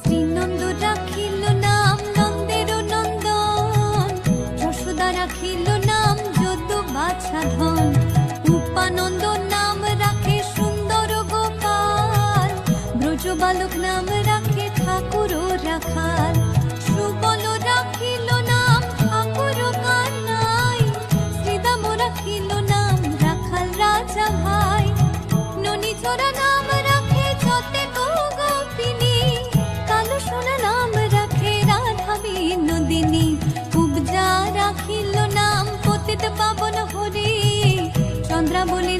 শ্রীনন্দ রাখিল নাম নন্দের নন্দন, যশোদা রাখিল নাম যদু বাছা ধন, উপানন্দ নাম রাখে সুন্দর গোপাল, ব্রজ বালক নাম রাখে ঠাকুর রাখাল, সুবল রাখিল নাম ঠাকুর কানাই, শ্রীদাম রাখিল নাম রাখাল রাজা ভাই, ননীচরা নাম রাখে যতে গোপিনী, কালো সোনা নাম রাখে রাধা বিনোদিনী, কুবজা রাখিল নাম পতিত পাবন হরি, চন্দ্রাবলী